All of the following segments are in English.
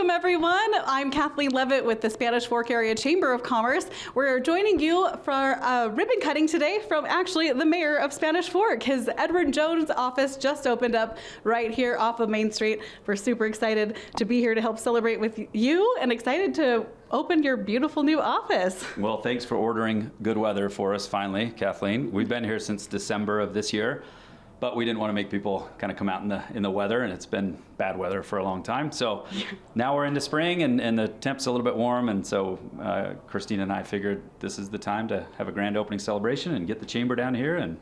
Welcome, everyone. I'm Kathleen Levitt with the Spanish Fork Area Chamber of Commerce. We're joining you for a ribbon cutting today from actually the mayor of Spanish Fork. His Edward Jones office just opened up right here off of Main Street. We're super excited to be here to help celebrate with you and excited to open your beautiful new office. Well, thanks for ordering good weather for us finally, Kathleen. We've been here since December of this year, but we didn't want to make people kind of come out in the weather, and it's been bad weather for a long time. So now we're into spring and the temp's a little bit warm, and so Christine and I figured this is the time to have a grand opening celebration and get the chamber down here and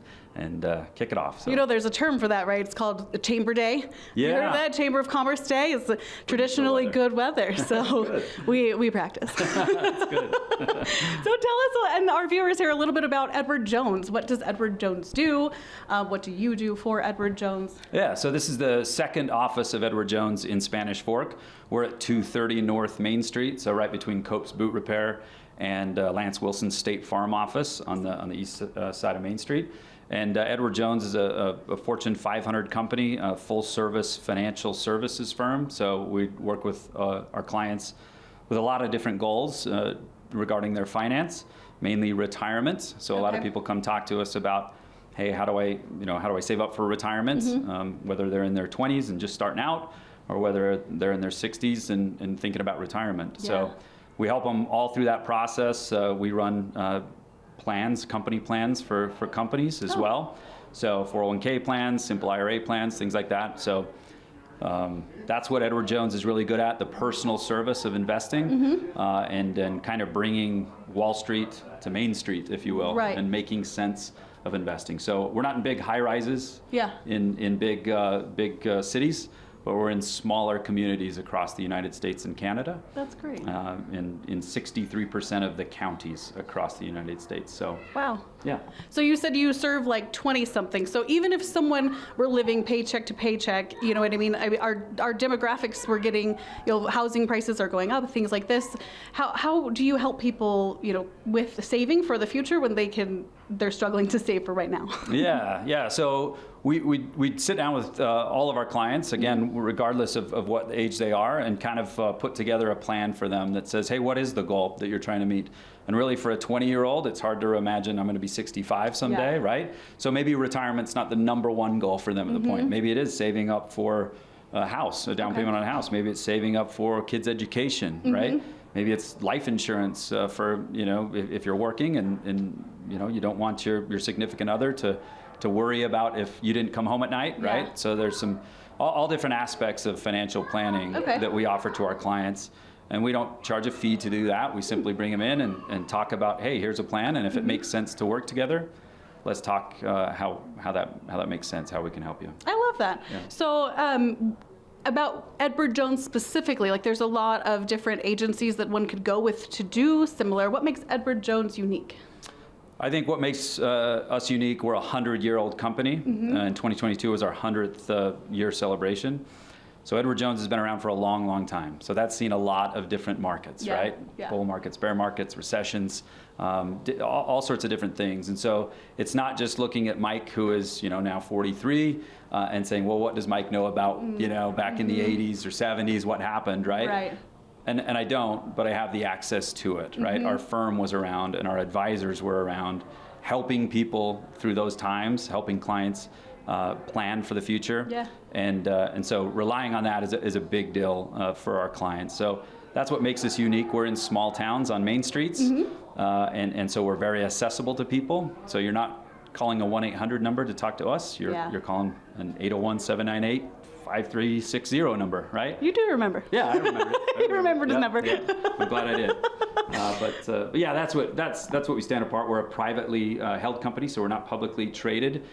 kick it off. So. You know, there's a term for that, right? It's called the Chamber Day. Yeah. You heard of that? Chamber of Commerce Day is traditionally good weather, so we practice. That's good. So tell us and our viewers here a little bit about Edward Jones. What does Edward Jones do? What do you do for Edward Jones? Yeah, so this is the second office of Edward Jones in Spanish Fork. We're at 230 North Main Street, so right between Cope's Boot Repair and Lance Wilson's State Farm office on the east side of Main Street. And Edward Jones is a Fortune 500 company, a full-service financial services firm. So we work with our clients with a lot of different goals regarding their finance, mainly retirement. So a lot of people come talk to us about, hey, how do I save up for retirement? Whether they're in their 20s and just starting out, or whether they're in their 60s and thinking about retirement. Yeah. So we help them all through that process. We run company plans for companies as well. So 401k plans, simple IRA plans, things like that. So that's what Edward Jones is really good at, the personal service of investing, and then kind of bringing Wall Street to Main Street, if you will, Right. and making sense of investing. So we're not in big high rises in big cities, but we're in smaller communities across the United States and Canada. That's great. In 63% of the counties across the United States. So Wow. yeah. So you said you serve like 20 something. So even if someone were living paycheck to paycheck, you know what I mean? Our demographics we're getting, housing prices are going up, things like this. How do you help people, with saving for the future when they're struggling to save for right now? Yeah. So we sit down with all of our clients, again, regardless of what age they are, and kind of put together a plan for them that says, hey, what is the goal that you're trying to meet? And really for a 20-year-old, it's hard to imagine I'm going to be 65 someday, right? So maybe retirement's not the number one goal for them at the point. Maybe it is saving up for a house, a down payment on a house. Maybe it's saving up for kids' education, right? Maybe it's life insurance for, if you're working and you don't want your significant other to worry about if you didn't come home at night, right? Yeah. So there's all different aspects of financial planning that we offer to our clients. And we don't charge a fee to do that. We simply bring them in and talk about, hey, here's a plan, and if it makes sense to work together, let's talk how that makes sense, how we can help you. I love that. Yeah. So about Edward Jones specifically, like there's a lot of different agencies that one could go with to do similar. What makes Edward Jones unique? I think what makes us unique, we're a 100-year-old company. And 2022 was our 100th year celebration. So Edward Jones has been around for a long, long time. So that's seen a lot of different markets, right? Yeah. Bull markets, bear markets, recessions, all sorts of different things. And so it's not just looking at Mike, who is now 43, and saying, well, what does Mike know about back in the 80s or 70s, what happened, right? Right. And I don't, but I have the access to it, right? Our firm was around and our advisors were around, helping people through those times, helping clients plan for the future. Yeah. And so relying on that is a big deal for our clients. So that's what makes us unique. We're in small towns on main streets, and so we're very accessible to people. So you're not calling a 1-800 number to talk to us. You're calling an 801-798-5360 number, right? You do remember. Yeah, I remember it. You remembered his number. Yeah. I'm glad I did. But yeah, that's what we stand apart. We're a privately held company, so we're not publicly traded.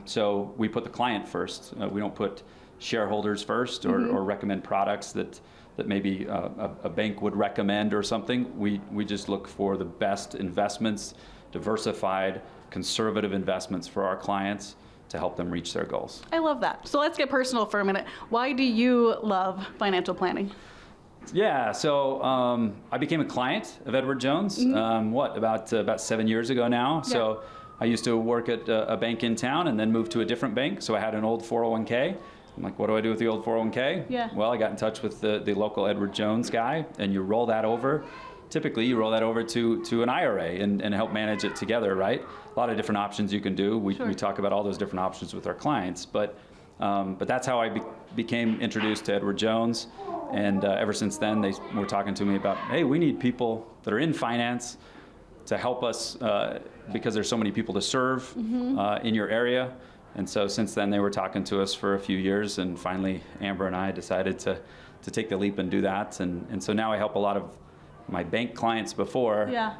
So we put the client first. We don't put shareholders first or recommend products that maybe a bank would recommend or something. We just look for the best investments, diversified, conservative investments for our clients to help them reach their goals. I love that. So let's get personal for a minute. Why do you love financial planning? Yeah, so I became a client of Edward Jones, about 7 years ago now. So I used to work at a bank in town and then moved to a different bank. So I had an old 401k. I'm like, what do I do with the old 401k? Yeah. Well, I got in touch with the local Edward Jones guy, and you roll that over. Typically, you roll that over to an IRA and help manage it together, right? A lot of different options you can do. We talk about all those different options with our clients, but that's how I became introduced to Edward Jones. And ever since then, they were talking to me about, hey, we need people that are in finance to help us because there's so many people to serve in your area. And so since then, they were talking to us for a few years, and finally, Amber and I decided to take the leap and do that. And so now I help a lot of my bank clients before. Yeah.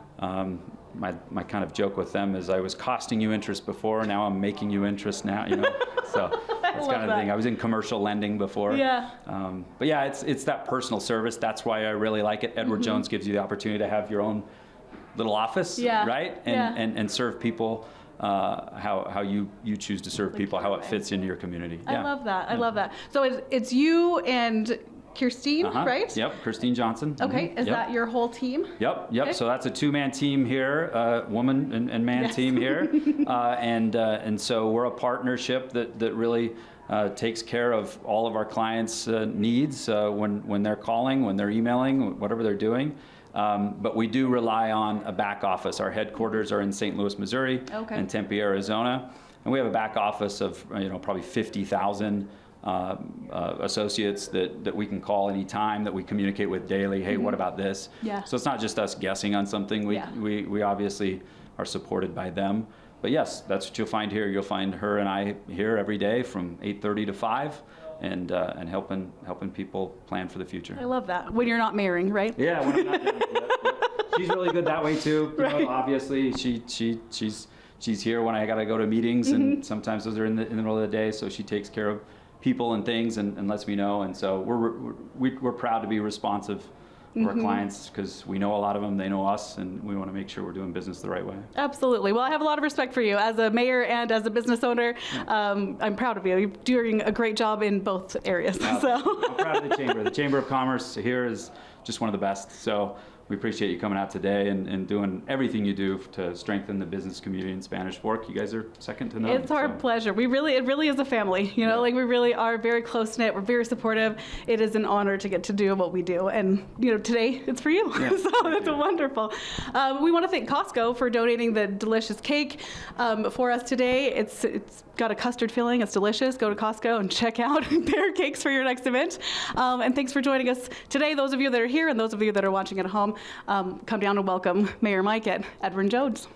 My kind of joke with them is I was costing you interest before, now I'm making you interest now, you know. So that's kind of the thing. I was in commercial lending before. Yeah. But yeah, it's that personal service. That's why I really like it. Edward Jones gives you the opportunity to have your own little office, right? And serve people how you choose to serve people, how it fits into your community. I love that. I love that. So it's you and Kirstine, right? Yep, Kirstine Johnson. Okay, is that your whole team? Yep. Okay. So that's a two-man team here, woman and man team here, and so we're a partnership that really takes care of all of our clients' needs when they're calling, when they're emailing, whatever they're doing. But we do rely on a back office. Our headquarters are in St. Louis, Missouri, and Tempe, Arizona, and we have a back office of probably 50,000. Associates that we can call anytime, that we communicate with daily. Hey, what about this? Yeah. So it's not just us guessing on something. We obviously are supported by them. But yes, that's what you'll find here. You'll find her and I here every day from 8:30 to 5, and helping people plan for the future. I love that. When you're not marrying, right? Yeah, when I'm not done. She's really good that way too. You know, obviously, she's here when I got to go to meetings, and sometimes those are in the middle of the day. So she takes care of people and things and lets me know. And so we're proud to be responsive to our clients, because we know a lot of them, they know us, and we want to make sure we're doing business the right way. Absolutely. Well, I have a lot of respect for you as a mayor and as a business owner. I'm proud of you. You're doing a great job in both areas. So I'm proud of the Chamber. The Chamber of Commerce here is just one of the best. So we appreciate you coming out today and doing everything you do to strengthen the business community in Spanish Fork. You guys are second to none. it's our pleasure. It really is a family. Like we really are very close knit. We're very supportive. It is an honor to get to do what we do. And today it's for you. Yeah, so that's wonderful. We want to thank Costco for donating the delicious cake for us today. It's got a custard filling. It's delicious. Go to Costco and check out their cakes for your next event. And thanks for joining us today. Those of you that are here and those of you that are watching at home, come down and welcome Mayor Mike at Edward Jones.